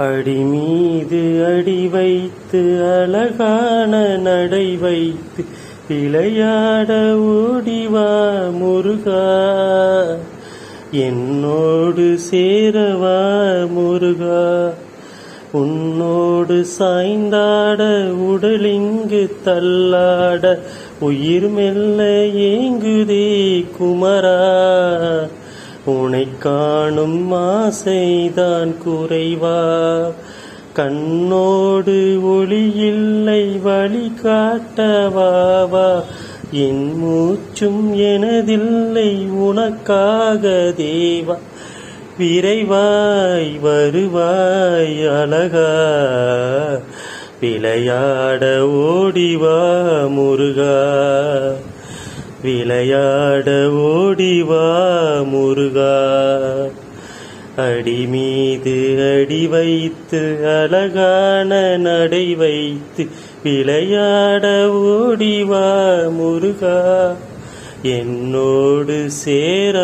அடி மீது அடி வைத்து அழகான நடை வைத்து விளையாட ஓடிவா முருகா, என்னோடு சேரவா முருகா. உன்னோடு சாய்ந்தாட உடலிங்கு தள்ளாட உயிர் மெல்ல ஏங்குதே குமரா. உனை காணும் ஆசைதான் குறைவா, கண்ணோடு ஒளியில்லை வழி காட்டவாவா. என் மூச்சும் எனதில்லை உனக்காக தேவா, விரைவாய் வருவாய் அழகா. விளையாட ஓடிவா முருகா, விளையாட ஓடிவா முருகா. அடி மீது அடி வைத்து அழகான நடை வைத்து விளையாட ஓடிவா முருகா, என்னோடு சேர